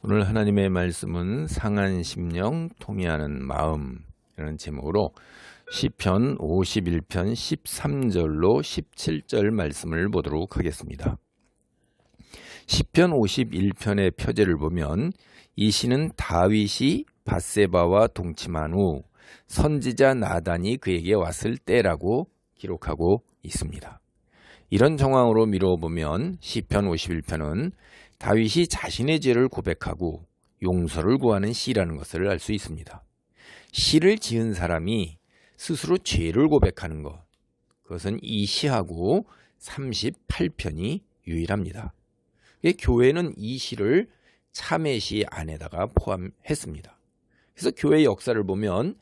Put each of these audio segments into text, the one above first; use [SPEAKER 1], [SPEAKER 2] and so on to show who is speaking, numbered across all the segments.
[SPEAKER 1] 오늘 하나님의 말씀은 상한 심령 통회하는 마음이라는 제목으로 시편 51편 13절로 17절 말씀을 보도록 하겠습니다. 시편 51편의 표제를 보면 이 시는 다윗이 밧세바와 동침한 후 선지자 나단이 그에게 왔을 때라고 기록하고 있습니다. 이런 정황으로 미루어 보면 시편 51편은 다윗이 자신의 죄를 고백하고 용서를 구하는 시라는 것을 알 수 있습니다. 시를 지은 사람이 스스로 죄를 고백하는 것, 그것은 이 시하고 38편이 유일합니다. 교회는 이 시를 참회시 안에다가 포함했습니다. 그래서 교회 역사를 보면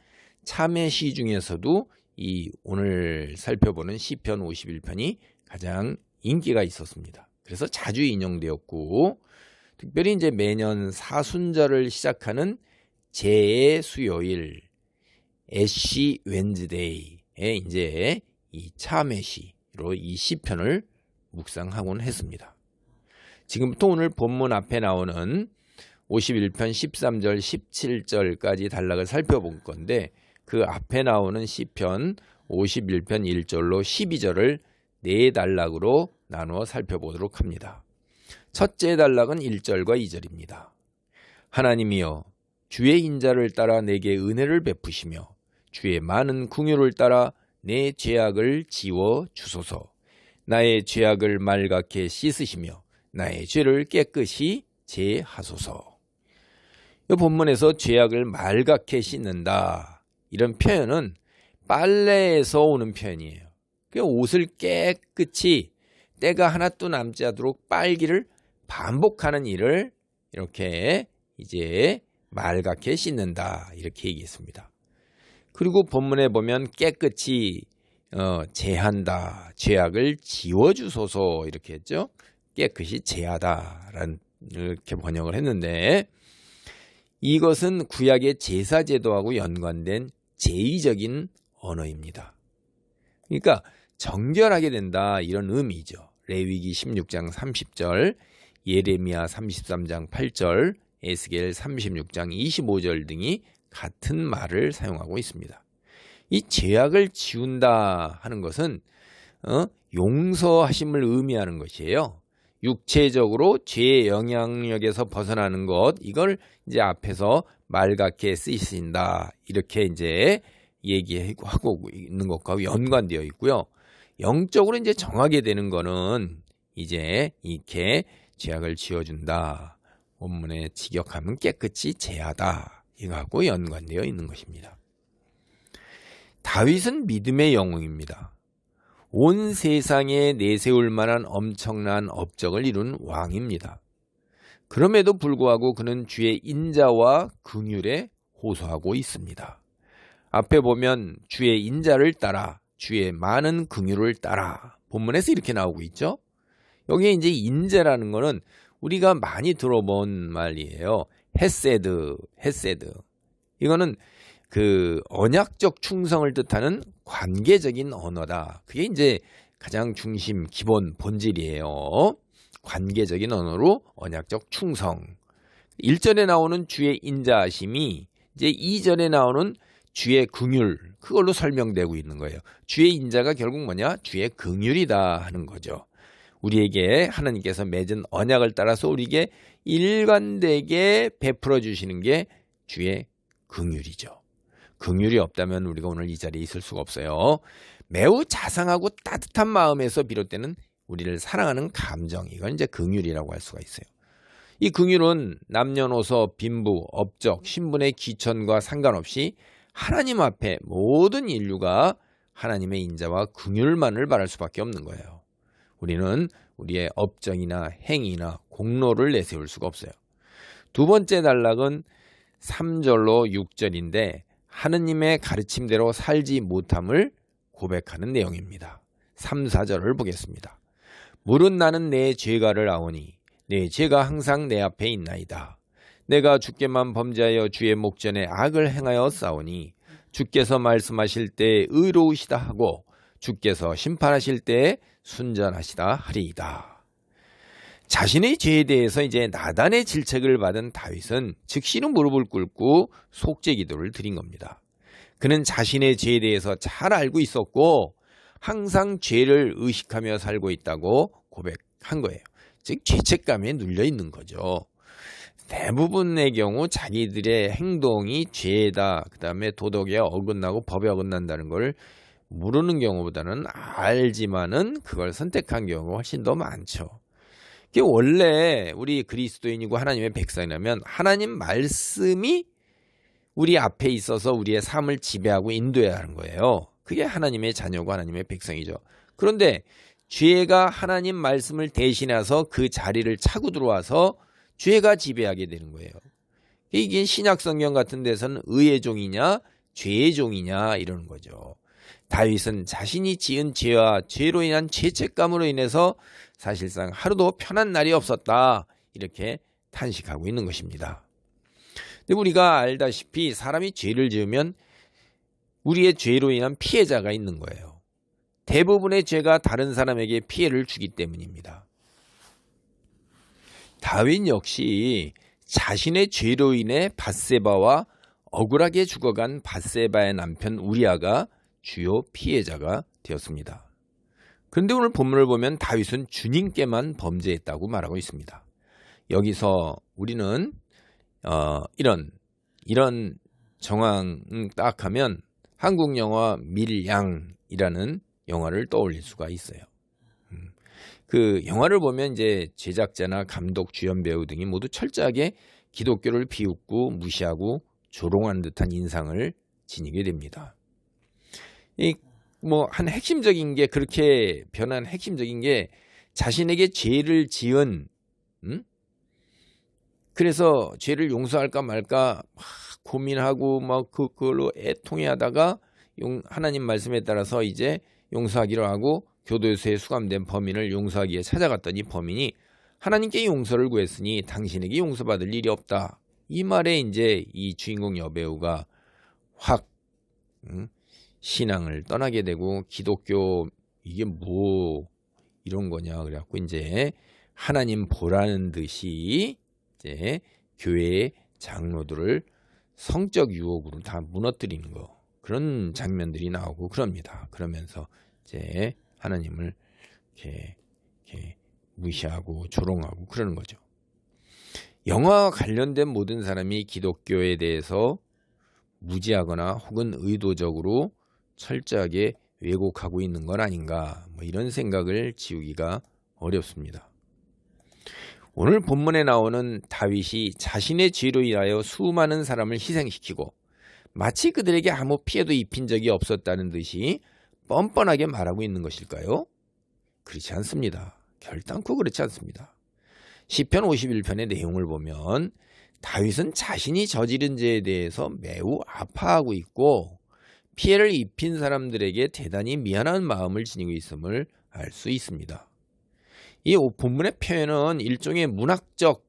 [SPEAKER 1] 참회시 중에서도 이 오늘 살펴보는 시편 51편이 가장 인기가 있었습니다. 그래서 자주 인용되었고, 특별히 이제 매년 사순절을 시작하는 제 수요일 애쉬 웬즈데이에 이제 이 참회시로 이 시편을 묵상하곤 했습니다. 지금부터 오늘 본문 앞에 나오는 51편 13절 17절까지 단락을 살펴볼 건데, 그 앞에 나오는 시편 51편 1절로 12절을 네 단락으로 나누어 살펴보도록 합니다. 첫째 단락은 1절과 2절입니다. 하나님이여, 주의 인자를 따라 내게 은혜를 베푸시며 주의 많은 긍휼을 따라 내 죄악을 지워 주소서. 나의 죄악을 말갛게 씻으시며 나의 죄를 깨끗이 제하소서. 이 본문에서 죄악을 말갛게 씻는다, 이런 표현은 빨래에서 오는 표현이에요. 옷을 깨끗이 때가 하나도 남지 않도록 빨기를 반복하는 일을 이렇게 이제 말갛게 씻는다, 이렇게 얘기했습니다. 그리고 본문에 보면 깨끗이 제한다, 죄악을 지워주소서, 이렇게 했죠. 깨끗이 제하다라는 이렇게 번역을 했는데, 이것은 구약의 제사제도하고 연관된 제의적인 언어입니다. 그러니까 정결하게 된다, 이런 의미죠. 레위기 16장 30절, 예레미야 33장 8절, 에스겔 36장 25절 등이 같은 말을 사용하고 있습니다. 이 죄악을 지운다 하는 것은 용서하심을 의미하는 것이에요. 육체적으로 죄의 영향력에서 벗어나는 것, 이걸 이제 앞에서 말갛게 쓰신다, 이렇게 이제 얘기하고 있는 것과 연관되어 있고요. 영적으로 이제 정하게 되는 거는 이제 이렇게 죄악을 지어준다, 본문의 직역하면 깨끗이 제하다, 이거하고 연관되어 있는 것입니다. 다윗은 믿음의 영웅입니다. 온 세상에 내세울 만한 엄청난 업적을 이룬 왕입니다. 그럼에도 불구하고 그는 주의 인자와 긍휼에 호소하고 있습니다. 앞에 보면 주의 인자를 따라 주의 많은 긍휼을 따라, 본문에서 이렇게 나오고 있죠. 여기에 이제 인자라는 거는 우리가 많이 들어본 말이에요. 헤세드. 이거는 그 언약적 충성을 뜻하는 관계적인 언어다. 그게 이제 가장 중심, 기본, 본질이에요. 관계적인 언어로 언약적 충성. 1절에 나오는 주의 인자하심이 이제 2절에 나오는 주의 긍휼, 그걸로 설명되고 있는 거예요. 주의 인자가 결국 뭐냐? 주의 긍휼이다 하는 거죠. 우리에게 하나님께서 맺은 언약을 따라서 우리에게 일관되게 베풀어 주시는 게 주의 긍휼이죠. 긍휼이 없다면 우리가 오늘 이 자리에 있을 수가 없어요. 매우 자상하고 따뜻한 마음에서 비롯되는 우리를 사랑하는 감정, 이건 이제 긍휼이라고 할 수가 있어요. 이 긍휼은 남녀노소, 빈부, 업적, 신분의 귀천과 상관없이 하나님 앞에 모든 인류가 하나님의 인자와 긍휼만을 바랄 수밖에 없는 거예요. 우리는 우리의 업적이나 행위나 공로를 내세울 수가 없어요. 두 번째 단락은 3절로 6절인데 하느님의 가르침대로 살지 못함을 고백하는 내용입니다. 3, 4절을 보겠습니다. 물은 나는 내 죄가를 아오니 내 죄가 항상 내 앞에 있나이다. 내가 주께만 범죄하여 주의 목전에 악을 행하여 싸우니 주께서 말씀하실 때 의로우시다 하고 주께서 심판하실 때 순전하시다 하리이다. 자신의 죄에 대해서 이제 나단의 질책을 받은 다윗은 즉시로 무릎을 꿇고 속죄 기도를 드린 겁니다. 그는 자신의 죄에 대해서 잘 알고 있었고 항상 죄를 의식하며 살고 있다고 고백한 거예요. 즉 죄책감에 눌려 있는 거죠. 대부분의 경우 자기들의 행동이 죄다, 그 다음에 도덕에 어긋나고 법에 어긋난다는 걸 모르는 경우보다는 알지만은 그걸 선택한 경우가 훨씬 더 많죠. 원래 우리 그리스도인이고 하나님의 백성이라면 하나님 말씀이 우리 앞에 있어서 우리의 삶을 지배하고 인도해야 하는 거예요. 그게 하나님의 자녀고 하나님의 백성이죠. 그런데 죄가 하나님 말씀을 대신해서 그 자리를 차고 들어와서 죄가 지배하게 되는 거예요. 이게 신약 성경 같은 데서는 의의 종이냐 죄의 종이냐 이러는 거죠. 다윗은 자신이 지은 죄와 죄로 인한 죄책감으로 인해서 사실상 하루도 편한 날이 없었다 이렇게 탄식하고 있는 것입니다. 근데 우리가 알다시피 사람이 죄를 지으면 우리의 죄로 인한 피해자가 있는 거예요. 대부분의 죄가 다른 사람에게 피해를 주기 때문입니다. 다윗 역시 자신의 죄로 인해 밧세바와 억울하게 죽어간 밧세바의 남편 우리아가 주요 피해자가 되었습니다. 그런데 오늘 본문을 보면 다윗은 주님께만 범죄했다고 말하고 있습니다. 여기서 우리는 이런 정황 딱 하면 한국 영화 밀양이라는 영화를 떠올릴 수가 있어요. 그 영화를 보면 이제 제작자나 감독, 주연 배우 등이 모두 철저하게 기독교를 비웃고 무시하고 조롱하는 듯한 인상을 지니게 됩니다. 한 핵심적인 게 그렇게 변한 핵심적인 게 자신에게 죄를 지은 그래서 죄를 용서할까 말까 막 고민하고 막 그걸로 애통해하다가 하나님 말씀에 따라서 이제 용서하기로 하고 교도소에 수감된 범인을 용서하기 위해 찾아갔더니 범인이 하나님께 용서를 구했으니 당신에게 용서받을 일이 없다. 이 말에 이제 이 주인공 여배우가 확 신앙을 떠나게 되고 기독교 이게 뭐 이런 거냐 그래갖고 이제 하나님 보라는 듯이 이제 교회의 장로들을 성적 유혹으로 다 무너뜨리는 거 그런 장면들이 나오고 그럽니다. 그러면서 이제 하나님을 이렇게 무시하고 조롱하고 그러는 거죠. 영화와 관련된 모든 사람이 기독교에 대해서 무지하거나 혹은 의도적으로 철저하게 왜곡하고 있는 건 아닌가 이런 생각을 지우기가 어렵습니다. 오늘 본문에 나오는 다윗이 자신의 죄로 인하여 수많은 사람을 희생시키고 마치 그들에게 아무 피해도 입힌 적이 없었다는 듯이 뻔뻔하게 말하고 있는 것일까요? 그렇지 않습니다. 결단코 그렇지 않습니다. 시편 51편의 내용을 보면 다윗은 자신이 저지른 죄에 대해서 매우 아파하고 있고 피해를 입힌 사람들에게 대단히 미안한 마음을 지니고 있음을 알 수 있습니다. 이 본문의 표현은 일종의 문학적으로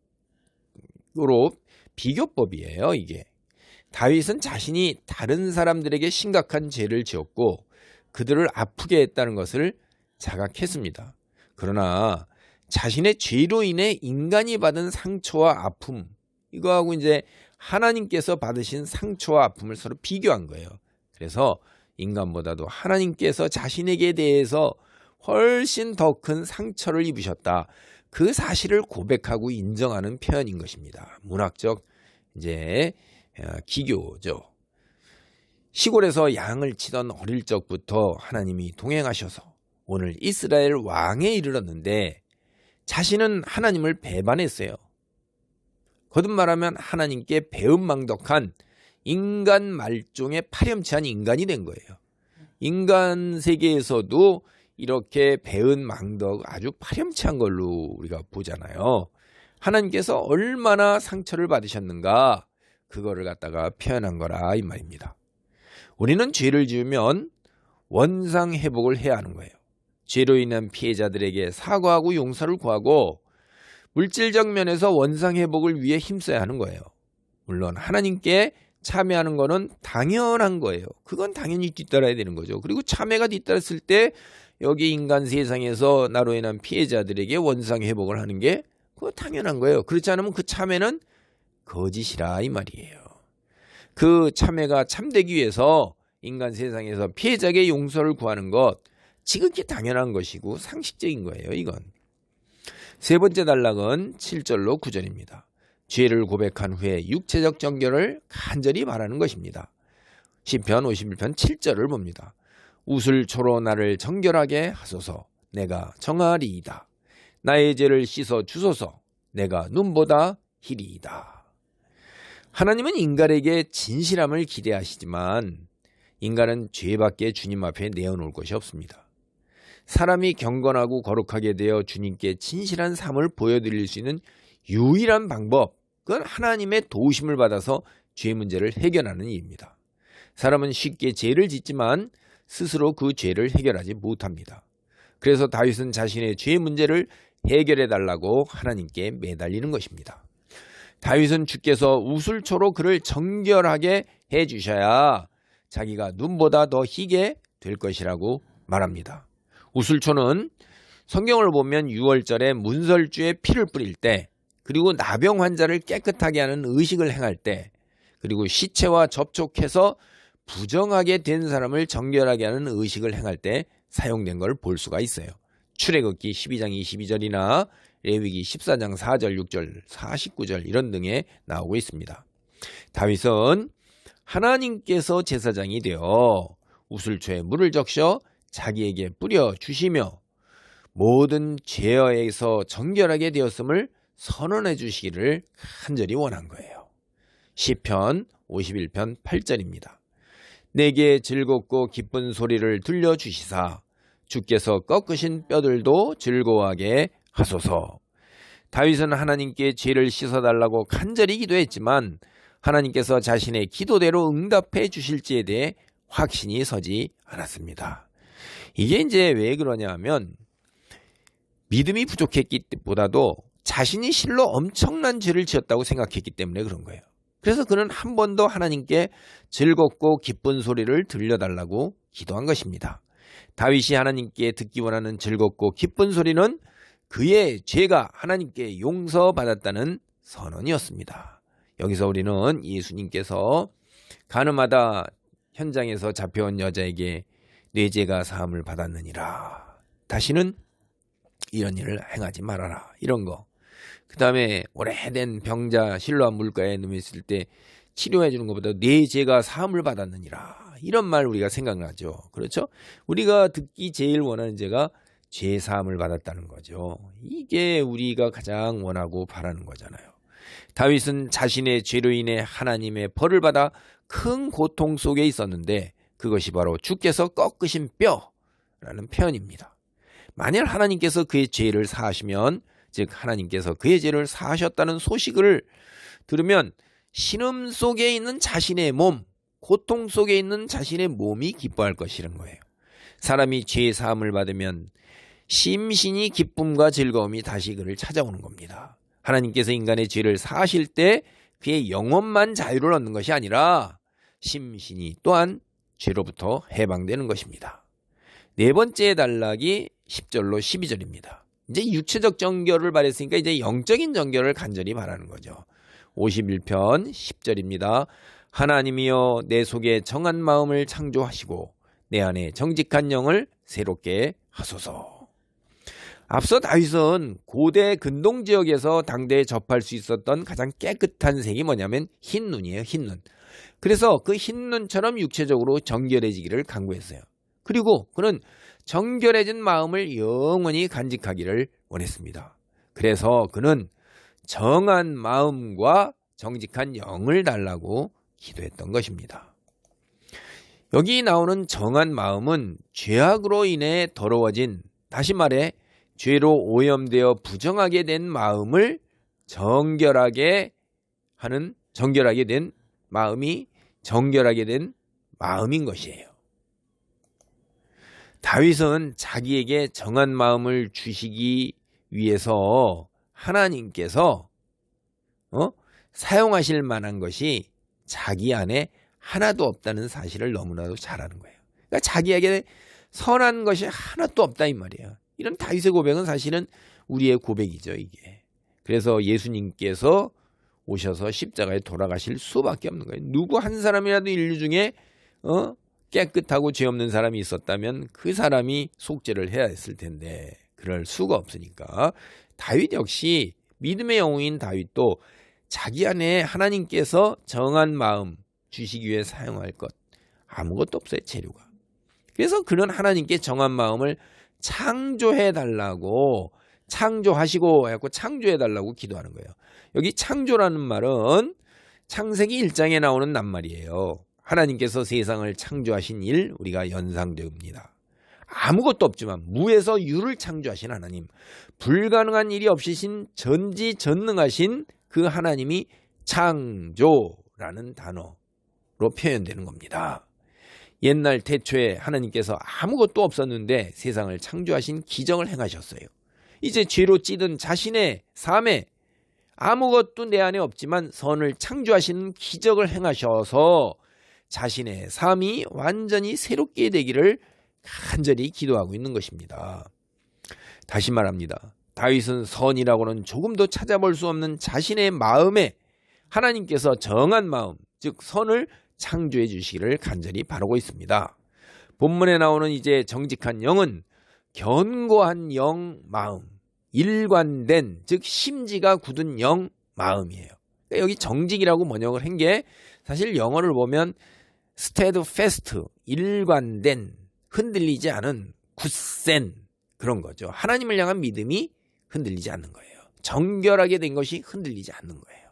[SPEAKER 1] 비교법이에요. 이게 다윗은 자신이 다른 사람들에게 심각한 죄를 지었고 그들을 아프게 했다는 것을 자각했습니다. 그러나 자신의 죄로 인해 인간이 받은 상처와 아픔 이거하고 이제 하나님께서 받으신 상처와 아픔을 서로 비교한 거예요. 그래서 인간보다도 하나님께서 자신에게 대해서 훨씬 더 큰 상처를 입으셨다. 그 사실을 고백하고 인정하는 표현인 것입니다. 문학적 이제 기교죠. 시골에서 양을 치던 어릴 적부터 하나님이 동행하셔서 오늘 이스라엘 왕에 이르렀는데 자신은 하나님을 배반했어요. 거듭 말하면 하나님께 배은망덕한 인간 말종의 파렴치한 인간이 된 거예요. 인간 세계에서도 이렇게 배은망덕 아주 파렴치한 걸로 우리가 보잖아요. 하나님께서 얼마나 상처를 받으셨는가 그거를 갖다가 표현한 거라 이 말입니다. 우리는 죄를 지으면 원상 회복을 해야 하는 거예요. 죄로 인한 피해자들에게 사과하고 용서를 구하고 물질적 면에서 원상 회복을 위해 힘써야 하는 거예요. 물론 하나님께 참여하는 거는 당연한 거예요. 그건 당연히 뒤따라야 되는 거죠. 그리고 참여가 뒤따랐을 때 여기 인간 세상에서 나로 인한 피해자들에게 원상 회복을 하는 게 그거 당연한 거예요. 그렇지 않으면 그 참회는 거짓이라 이 말이에요. 그 참회가 참되기 위해서 인간 세상에서 피해자에게 용서를 구하는 것 지극히 당연한 것이고 상식적인 거예요. 이건. 세 번째 단락은 7절로 9절입니다. 죄를 고백한 후에 육체적 정결을 간절히 바라는 것입니다. 시편 51편 7절을 봅니다. 우슬초로 나를 정결하게 하소서. 내가 정하리이다. 나의 죄를 씻어 주소서. 내가 눈보다 희리이다. 하나님은 인간에게 진실함을 기대하시지만 인간은 죄밖에 주님 앞에 내어놓을 것이 없습니다. 사람이 경건하고 거룩하게 되어 주님께 진실한 삶을 보여드릴 수 있는 유일한 방법, 그건 하나님의 도우심을 받아서 죄 문제를 해결하는 일입니다. 사람은 쉽게 죄를 짓지만 스스로 그 죄를 해결하지 못합니다. 그래서 다윗은 자신의 죄 문제를 해결해 달라고 하나님께 매달리는 것입니다. 다윗은 주께서 우슬초로 그를 정결하게 해주셔야 자기가 눈보다 더 희게 될 것이라고 말합니다. 우슬초는 성경을 보면 6월절에 문설주에 피를 뿌릴 때, 그리고 나병 환자를 깨끗하게 하는 의식을 행할 때, 그리고 시체와 접촉해서 부정하게 된 사람을 정결하게 하는 의식을 행할 때 사용된 걸 볼 수가 있어요. 출애굽기 12장 22절이나 레위기 14장 4절, 6절, 49절 이런 등에 나오고 있습니다. 다윗은 하나님께서 제사장이 되어 우슬초에 물을 적셔 자기에게 뿌려 주시며 모든 죄에서 정결하게 되었음을 선언해 주시기를 간절히 원한 거예요. 시편 51편 8절입니다. 내게 즐겁고 기쁜 소리를 들려주시사 주께서 꺾으신 뼈들도 즐거워하게 하소서. 다윗은 하나님께 죄를 씻어달라고 간절히 기도했지만 하나님께서 자신의 기도대로 응답해 주실지에 대해 확신이 서지 않았습니다. 이게 이제 왜 그러냐 하면 믿음이 부족했기 보다도 자신이 실로 엄청난 죄를 지었다고 생각했기 때문에 그런 거예요. 그래서 그는 한 번 더 하나님께 즐겁고 기쁜 소리를 들려달라고 기도한 것입니다. 다윗이 하나님께 듣기 원하는 즐겁고 기쁜 소리는 그의 죄가 하나님께 용서받았다는 선언이었습니다. 여기서 우리는 예수님께서 가늠하다 현장에서 잡혀온 여자에게 내 죄가 사함을 받았느니라. 다시는 이런 일을 행하지 말아라. 이런 거. 그 다음에 오래된 병자 실로암 물가에 누워있을 때 치료해 주는 것보다 내 죄가 사함을 받았느니라. 이런 말 우리가 생각나죠. 그렇죠? 우리가 듣기 제일 원하는 죄가 죄 사함을 받았다는 거죠. 이게 우리가 가장 원하고 바라는 거잖아요. 다윗은 자신의 죄로 인해 하나님의 벌을 받아 큰 고통 속에 있었는데 그것이 바로 주께서 꺾으신 뼈라는 표현입니다. 만약 하나님께서 그의 죄를 사하시면, 즉 하나님께서 그의 죄를 사하셨다는 소식을 들으면 신음 속에 있는 자신의 몸, 고통 속에 있는 자신의 몸이 기뻐할 것이라는 거예요. 사람이 죄 사함을 받으면 심신이 기쁨과 즐거움이 다시 그를 찾아오는 겁니다. 하나님께서 인간의 죄를 사하실 때 그의 영혼만 자유를 얻는 것이 아니라 심신이 또한 죄로부터 해방되는 것입니다. 네 번째 단락이 10절로 12절입니다. 이제 육체적 정결을 바랬으니까 이제 영적인 정결을 간절히 바라는 거죠. 51편 10절입니다. 하나님이여 내 속에 정한 마음을 창조하시고 내 안에 정직한 영을 새롭게 하소서. 앞서 다윗은 고대 근동 지역에서 당대에 접할 수 있었던 가장 깨끗한 색이 뭐냐면 흰 눈이에요. 흰 눈. 그래서 그 흰 눈처럼 육체적으로 정결해지기를 간구했어요. 그리고 그는 정결해진 마음을 영원히 간직하기를 원했습니다. 그래서 그는 정한 마음과 정직한 영을 달라고 기도했던 것입니다. 여기 나오는 정한 마음은 죄악으로 인해 더러워진, 다시 말해 죄로 오염되어 부정하게 된 마음을 정결하게 된 마음이 정결하게 된 마음인 것이에요. 다윗은 자기에게 정한 마음을 주시기 위해서 하나님께서 사용하실 만한 것이 자기 안에 하나도 없다는 사실을 너무나도 잘 아는 거예요. 그러니까 자기에게 선한 것이 하나도 없다 이 말이에요. 이런 다윗의 고백은 사실은 우리의 고백이죠, 이게. 그래서 예수님께서 오셔서 십자가에 돌아가실 수밖에 없는 거예요. 누구 한 사람이라도 인류 중에 깨끗하고 죄 없는 사람이 있었다면 그 사람이 속죄를 해야 했을 텐데 그럴 수가 없으니까 다윗 역시 믿음의 영웅인 다윗도 자기 안에 하나님께서 정한 마음 주시기 위해 사용할 것 아무것도 없어요, 재료가. 그래서 그런 하나님께 정한 마음을 창조해달라고 창조하시고 해갖고 창조해달라고 기도하는 거예요. 여기 창조라는 말은 창세기 1장에 나오는 낱말이에요. 하나님께서 세상을 창조하신 일 우리가 연상됩니다. 아무것도 없지만 무에서 유를 창조하신 하나님, 불가능한 일이 없으신 전지전능하신 그 하나님이 창조라는 단어로 표현되는 겁니다. 옛날 태초에 하나님께서 아무것도 없었는데 세상을 창조하신 기적을 행하셨어요. 이제 죄로 찌든 자신의 삶에 아무것도 내 안에 없지만 선을 창조하시는 기적을 행하셔서 자신의 삶이 완전히 새롭게 되기를 간절히 기도하고 있는 것입니다. 다시 말합니다. 다윗은 선이라고는 조금도 찾아볼 수 없는 자신의 마음에 하나님께서 정한 마음, 즉 선을 창조해 주시기를 간절히 바라고 있습니다. 본문에 나오는 이제 정직한 영은 견고한 영 마음, 일관된 즉 심지가 굳은 영 마음이에요. 그러니까 여기 정직이라고 번역을 한 게 사실 영어를 보면 steadfast, 일관된, 흔들리지 않은 굳센 그런 거죠. 하나님을 향한 믿음이 흔들리지 않는 거예요. 정결하게 된 것이 흔들리지 않는 거예요.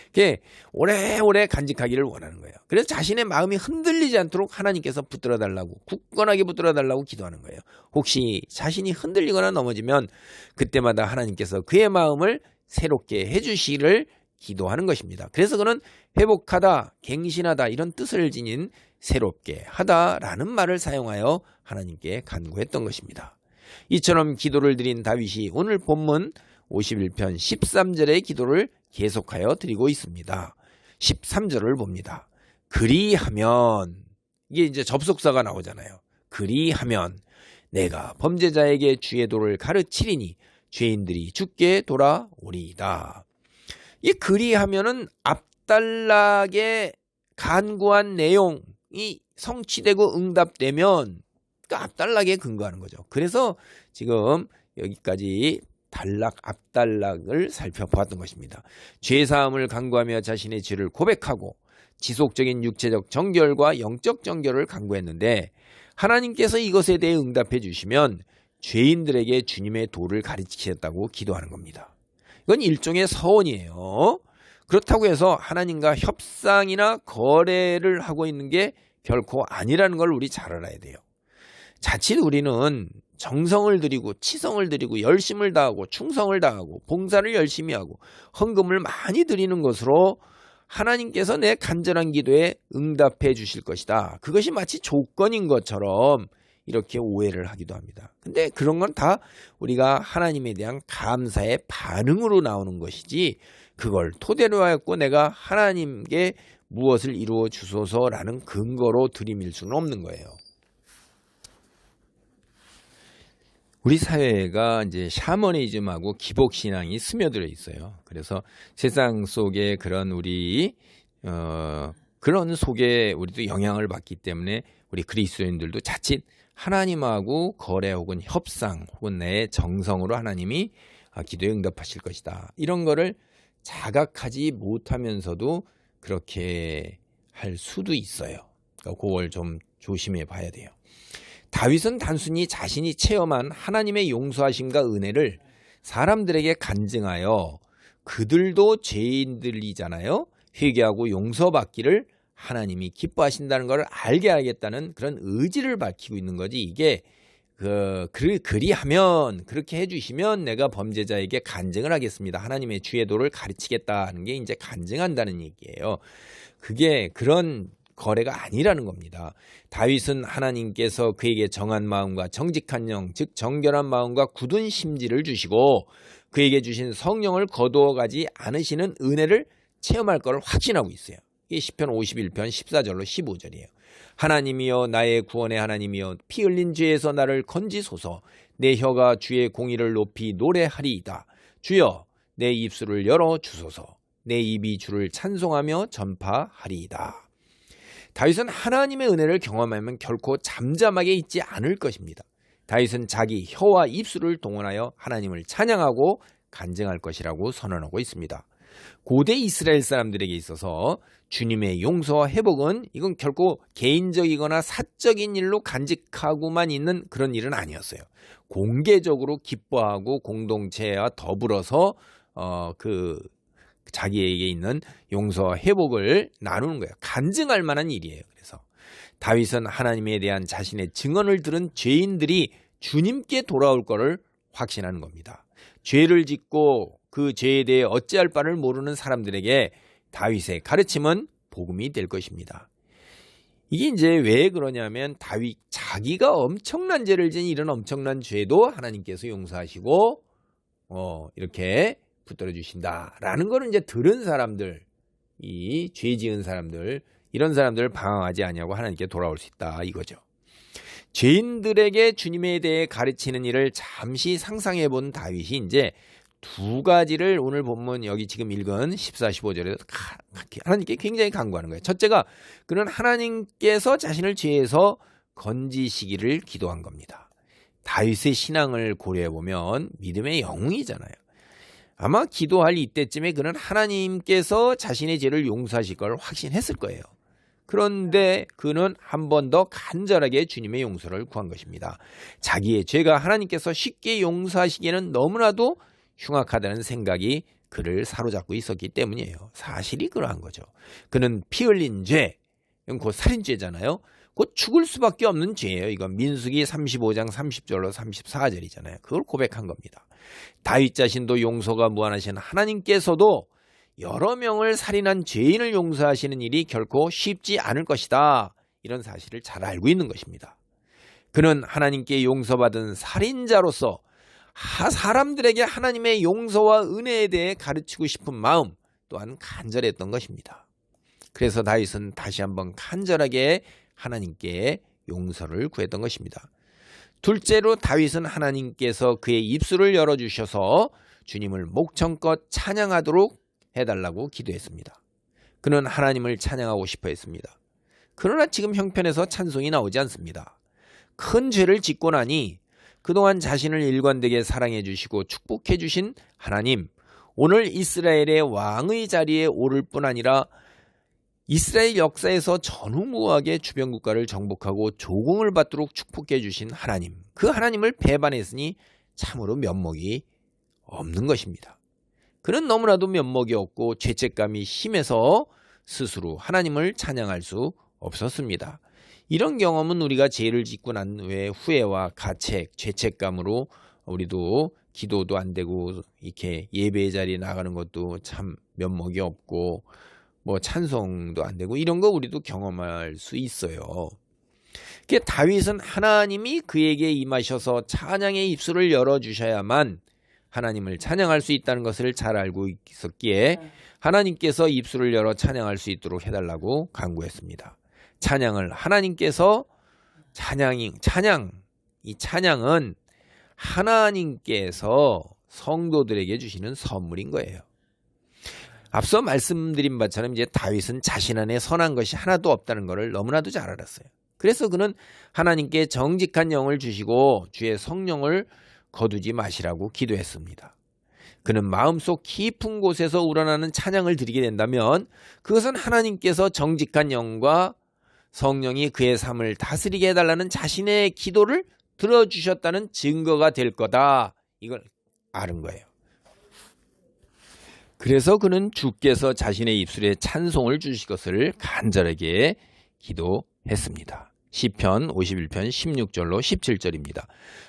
[SPEAKER 1] 그게 오래오래 간직하기를 원하는 거예요. 그래서 자신의 마음이 흔들리지 않도록 하나님께서 붙들어 달라고, 굳건하게 붙들어 달라고 기도하는 거예요. 혹시 자신이 흔들리거나 넘어지면 그때마다 하나님께서 그의 마음을 새롭게 해주시기를 기도하는 것입니다. 그래서 그는 회복하다, 갱신하다 이런 뜻을 지닌 새롭게 하다라는 말을 사용하여 하나님께 간구했던 것입니다. 이처럼 기도를 드린 다윗이 오늘 본문 51편 13절의 기도를 계속하여 드리고 있습니다. 13절을 봅니다. 그리하면, 이게 이제 접속사가 나오잖아요. 그리하면 내가 범죄자에게 주의 도를 가르치리니 죄인들이 주께 돌아오리이다. 이 그리하면은 앞단락에 간구한 내용이 성취되고 응답되면 그 앞단락에 근거하는 거죠. 그래서 지금 여기까지 단락 앞단락을 살펴보았던 것입니다. 죄사함을 간구하며 자신의 죄를 고백하고 지속적인 육체적 정결과 영적 정결을 간구했는데 하나님께서 이것에 대해 응답해 주시면 죄인들에게 주님의 도를 가르치셨다고 기도하는 겁니다. 이건 일종의 서원이에요. 그렇다고 해서 하나님과 협상이나 거래를 하고 있는 게 결코 아니라는 걸 우리 잘 알아야 돼요. 자칫 우리는 정성을 들이고 치성을 들이고 열심을 다하고 충성을 다하고 봉사를 열심히 하고 헌금을 많이 드리는 것으로 하나님께서 내 간절한 기도에 응답해 주실 것이다. 그것이 마치 조건인 것처럼 이렇게 오해를 하기도 합니다. 근데 그런 건 다 우리가 하나님에 대한 감사의 반응으로 나오는 것이지 그걸 토대로 하였고 내가 하나님께 무엇을 이루어 주소서라는 근거로 들이밀 수는 없는 거예요. 우리 사회가 이제 샤머니즘하고 기복신앙이 스며들어 있어요. 그래서 세상 속에 그런 그런 속에 우리도 영향을 받기 때문에 우리 그리스도인들도 자칫 하나님하고 거래 혹은 협상 혹은 내 정성으로 하나님이 기도에 응답하실 것이다. 이런 거를 자각하지 못하면서도 그렇게 할 수도 있어요. 그러니까 그걸 좀 조심해 봐야 돼요. 다윗은 단순히 자신이 체험한 하나님의 용서하심과 은혜를 사람들에게 간증하여 그들도 죄인들이잖아요. 회개하고 용서받기를 하나님이 기뻐하신다는 것을 알게 하겠다는 그런 의지를 밝히고 있는 거지. 이게 그리하면 그렇게 해주시면 내가 범죄자에게 간증을 하겠습니다. 하나님의 주의 도를 가르치겠다는 게 이제 간증한다는 얘기예요. 그게 그런 거래가 아니라는 겁니다. 다윗은 하나님께서 그에게 정한 마음과 정직한 영, 즉 정결한 마음과 굳은 심지를 주시고 그에게 주신 성령을 거두어 가지 않으시는 은혜를 체험할 것을 확신하고 있어요. 이게 시편 51편 14절로 15절이에요. 하나님이여 나의 구원의 하나님이여 피 흘린 죄에서 나를 건지소서. 내 혀가 주의 공의를 높이 노래하리이다. 주여 내 입술을 열어 주소서. 내 입이 주를 찬송하며 전파하리이다. 다윗은 하나님의 은혜를 경험하면 결코 잠잠하게 있지 않을 것입니다. 다윗은 자기 혀와 입술을 동원하여 하나님을 찬양하고 간증할 것이라고 선언하고 있습니다. 고대 이스라엘 사람들에게 있어서 주님의 용서와 회복은 이건 결코 개인적이거나 사적인 일로 간직하고만 있는 그런 일은 아니었어요. 공개적으로 기뻐하고 공동체와 더불어서 자기에게 있는 용서와 회복을 나누는 거예요. 간증할 만한 일이에요. 그래서 다윗은 하나님에 대한 자신의 증언을 들은 죄인들이 주님께 돌아올 것을 확신하는 겁니다. 죄를 짓고 그 죄에 대해 어찌할 바를 모르는 사람들에게 다윗의 가르침은 복음이 될 것입니다. 이게 이제 왜 그러냐면 다윗 자기가 엄청난 죄를 지은 이런 엄청난 죄도 하나님께서 용서하시고 이렇게 붙들어 주신다라는 거를 이제 들은 사람들, 이 죄 지은 사람들, 이런 사람들을 방황하지 아니하고 하나님께 돌아올 수 있다 이거죠. 죄인들에게 주님에 대해 가르치는 일을 잠시 상상해 본 다윗이 이제 두 가지를 오늘 본문 여기 지금 읽은 14, 15절에서 하나님께 굉장히 간구하는 거예요. 첫째가 그는 하나님께서 자신을 죄에서 건지시기를 기도한 겁니다. 다윗의 신앙을 고려해 보면 믿음의 영웅이잖아요. 아마 기도할 이때쯤에 그는 하나님께서 자신의 죄를 용서하실 걸 확신했을 거예요. 그런데 그는 한 번 더 간절하게 주님의 용서를 구한 것입니다. 자기의 죄가 하나님께서 쉽게 용서하시기에는 너무나도 흉악하다는 생각이 그를 사로잡고 있었기 때문이에요. 사실이 그러한 거죠. 그는 피 흘린 죄, 곧 살인죄잖아요. 곧 죽을 수밖에 없는 죄예요. 이건 민수기 35장 30절로 34절이잖아요. 그걸 고백한 겁니다. 다윗 자신도 용서가 무한하신 하나님께서도 여러 명을 살인한 죄인을 용서하시는 일이 결코 쉽지 않을 것이다. 이런 사실을 잘 알고 있는 것입니다. 그는 하나님께 용서받은 살인자로서 사람들에게 하나님의 용서와 은혜에 대해 가르치고 싶은 마음 또한 간절했던 것입니다. 그래서 다윗은 다시 한번 간절하게 하나님께 용서를 구했던 것입니다. 둘째로 다윗은 하나님께서 그의 입술을 열어주셔서 주님을 목청껏 찬양하도록 해달라고 기도했습니다. 그는 하나님을 찬양하고 싶어 했습니다. 그러나 지금 형편에서 찬송이 나오지 않습니다. 큰 죄를 짓고 나니 그동안 자신을 일관되게 사랑해 주시고 축복해 주신 하나님, 오늘 이스라엘의 왕의 자리에 오를 뿐 아니라 이스라엘 역사에서 전후무하게 주변 국가를 정복하고 조공을 받도록 축복해 주신 하나님, 그 하나님을 배반했으니 참으로 면목이 없는 것입니다. 그는 너무나도 면목이 없고 죄책감이 심해서 스스로 하나님을 찬양할 수 없었습니다. 이런 경험은 우리가 죄를 짓고 난 후에 후회와 가책, 죄책감으로 우리도 기도도 안 되고 이렇게 예배의 자리에 나가는 것도 참 면목이 없고 뭐 찬송도 안 되고 이런 거 우리도 경험할 수 있어요. 다윗은 하나님이 그에게 임하셔서 찬양의 입술을 열어주셔야만 하나님을 찬양할 수 있다는 것을 잘 알고 있었기에 하나님께서 입술을 열어 찬양할 수 있도록 해달라고 간구했습니다. 찬양을 하나님께서 이 찬양은 하나님께서 성도들에게 주시는 선물인 거예요. 앞서 말씀드린 바처럼 이제 다윗은 자신 안에 선한 것이 하나도 없다는 것을 너무나도 잘 알았어요. 그래서 그는 하나님께 정직한 영을 주시고 주의 성령을 거두지 마시라고 기도했습니다. 그는 마음속 깊은 곳에서 우러나는 찬양을 드리게 된다면 그것은 하나님께서 정직한 영과 성령이 그의 삶을 다스리게 해달라는 자신의 기도를 들어주셨다는 증거가 될 거다. 이걸 아는 거예요. 그래서 그는 주께서 자신의 입술에 찬송을 주실 것을 간절하게 기도했습니다. 시편 51편 16절로 17절입니다.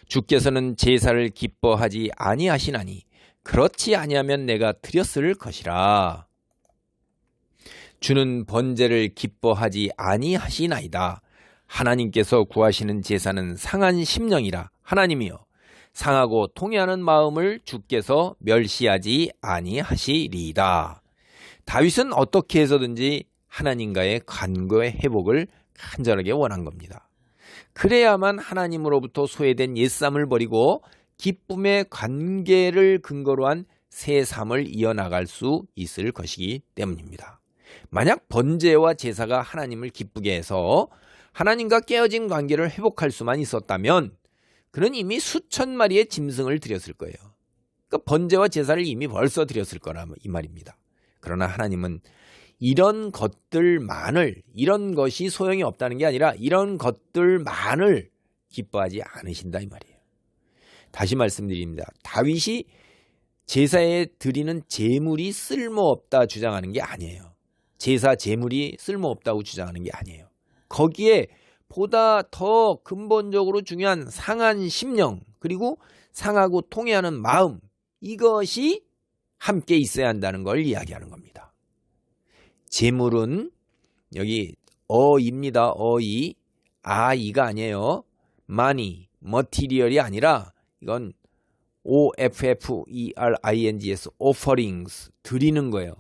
[SPEAKER 1] 주께서는 제사를 기뻐하지 아니하시나니 그렇지 아니하면 내가 드렸을 것이라. 주는 번제를 기뻐하지 아니하시나이다. 하나님께서 구하시는 제사는 상한 심령이라. 하나님이여 상하고 통회하는 마음을 주께서 멸시하지 아니하시리이다. 다윗은 어떻게 해서든지 하나님과의 관계의 회복을 간절하게 원한 겁니다. 그래야만 하나님으로부터 소외된 옛삶을 버리고 기쁨의 관계를 근거로 한 새 삶을 이어나갈 수 있을 것이기 때문입니다. 만약 번제와 제사가 하나님을 기쁘게 해서 하나님과 깨어진 관계를 회복할 수만 있었다면 그는 이미 수천 마리의 짐승을 드렸을 거예요. 그러니까 번제와 제사를 이미 벌써 드렸을 거라 이 말입니다. 그러나 하나님은 이런 것이 소용이 없다는 게 아니라 이런 것들만을 기뻐하지 않으신다 이 말이에요. 다시 말씀드립니다. 다윗이 제사에 드리는 제물이 쓸모없다 주장하는 게 아니에요. 제사 제물이 쓸모없다고 주장하는 게 아니에요. 거기에 보다 더 근본적으로 중요한 상한 심령 그리고 상하고 통회하는 마음 이것이 함께 있어야 한다는 걸 이야기하는 겁니다. 제물은 여기 어입니다. 어이 아이가 아니에요. money, material이 아니라 이건 offerings, offerings 드리는 거예요.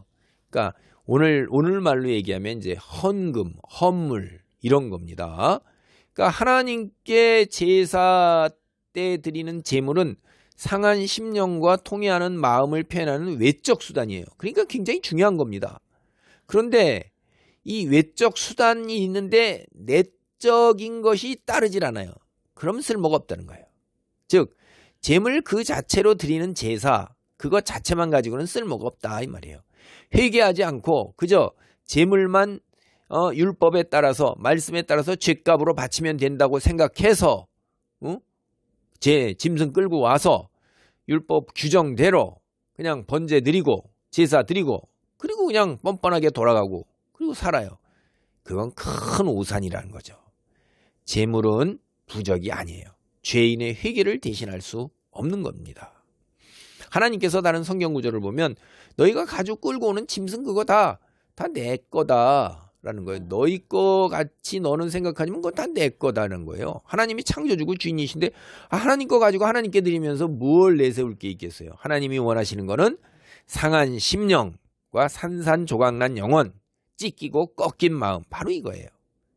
[SPEAKER 1] 그러니까 오늘 말로 얘기하면 이제 헌금, 헌물 이런 겁니다. 그러니까 하나님께 제사 때 드리는 제물은 상한 심령과 통회하는 마음을 표현하는 외적 수단이에요. 그러니까 굉장히 중요한 겁니다. 그런데 이 외적 수단이 있는데 내적인 것이 따르질 않아요. 그럼 쓸모가 없다는 거예요. 즉 제물 그 자체로 드리는 제사 그것 자체만 가지고는 쓸모가 없다 이 말이에요. 회개하지 않고 그저 제물만 율법에 따라서 말씀에 따라서 죗값으로 바치면 된다고 생각해서 제 짐승 끌고 와서 율법 규정대로 그냥 번제 드리고 제사 드리고 그리고 그냥 뻔뻔하게 돌아가고 그리고 살아요. 그건 큰 오산이라는 거죠. 제물은 부적이 아니에요. 죄인의 회개를 대신할 수 없는 겁니다. 하나님께서 다른 성경 구절을 보면 너희가 가지고 끌고 오는 짐승 그거 다 내 거다라는 거예요. 너희 거 같이 너는 생각하지만 그건 다 내 거다는 거예요. 하나님이 창조주고 주인이신데 하나님 거 가지고 하나님께 드리면서 뭘 내세울 게 있겠어요. 하나님이 원하시는 거는 상한 심령과 산산조각난 영혼, 찢기고 꺾인 마음 바로 이거예요.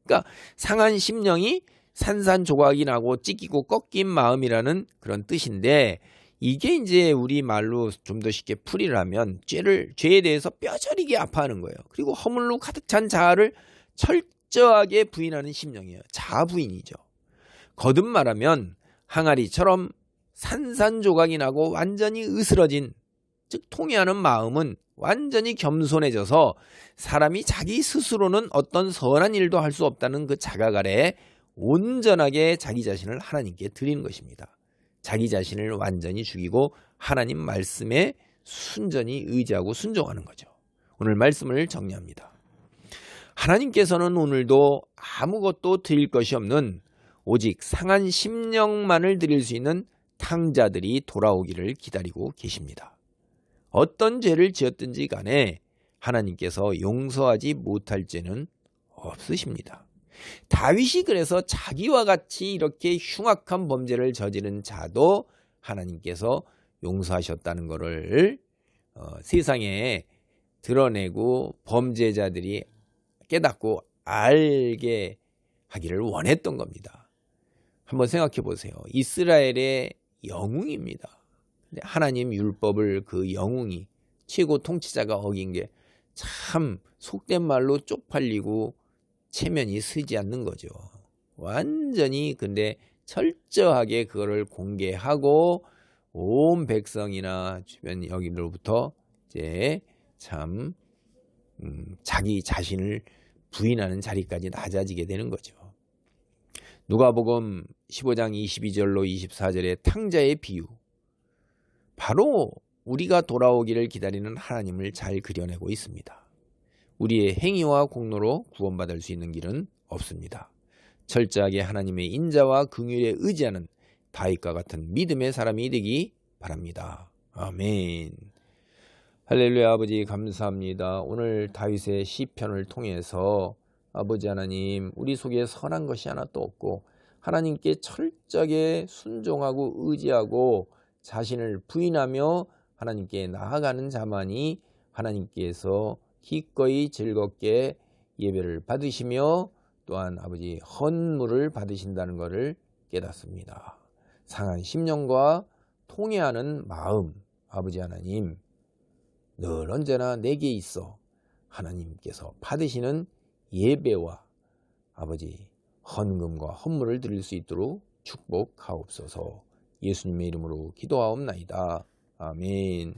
[SPEAKER 1] 그러니까 상한 심령이 산산조각이 나고 찢기고 꺾인 마음이라는 그런 뜻인데 이게 이제 우리 말로 좀 더 쉽게 풀이를 하면 죄에 대해서 뼈저리게 아파하는 거예요. 그리고 허물로 가득 찬 자아를 철저하게 부인하는 심령이에요. 자아 부인이죠. 거듭 말하면 항아리처럼 산산조각이 나고 완전히 으스러진 즉 통회하는 마음은 완전히 겸손해져서 사람이 자기 스스로는 어떤 선한 일도 할 수 없다는 그 자각 아래에 온전하게 자기 자신을 하나님께 드리는 것입니다. 자기 자신을 완전히 죽이고 하나님 말씀에 순전히 의지하고 순종하는 거죠. 오늘 말씀을 정리합니다. 하나님께서는 오늘도 아무것도 드릴 것이 없는 오직 상한 심령만을 드릴 수 있는 탕자들이 돌아오기를 기다리고 계십니다. 어떤 죄를 지었든지 간에 하나님께서 용서하지 못할 죄는 없으십니다. 다윗이 그래서 자기와 같이 이렇게 흉악한 범죄를 저지른 자도 하나님께서 용서하셨다는 것을 세상에 드러내고 범죄자들이 깨닫고 알게 하기를 원했던 겁니다. 한번 생각해 보세요. 이스라엘의 영웅입니다. 하나님 율법을 그 영웅이 최고 통치자가 어긴 게 참 속된 말로 쪽팔리고 체면이 서지 않는 거죠. 완전히 근데 철저하게 그거를 공개하고 온 백성이나 주변 여기로부터 이제 참 자기 자신을 부인하는 자리까지 낮아지게 되는 거죠. 누가복음 15장 22절로 24절의 탕자의 비유 바로 우리가 돌아오기를 기다리는 하나님을 잘 그려내고 있습니다. 우리의 행위와 공로로 구원받을 수 있는 길은 없습니다. 철저하게 하나님의 인자와 긍휼에 의지하는 다윗과 같은 믿음의 사람이 되기 바랍니다. 아멘. 할렐루야. 아버지 감사합니다. 오늘 다윗의 시편을 통해서 아버지 하나님 우리 속에 선한 것이 하나도 없고 하나님께 철저하게 순종하고 의지하고 자신을 부인하며 하나님께 나아가는 자만이 하나님께서 기꺼이 즐겁게 예배를 받으시며 또한 아버지 헌물을 받으신다는 것을 깨닫습니다. 상한 심령과 통회하는 마음, 아버지 하나님 늘 언제나 내게 있어 하나님께서 받으시는 예배와 아버지 헌금과 헌물을 드릴 수 있도록 축복하옵소서. 예수님의 이름으로 기도하옵나이다. 아멘.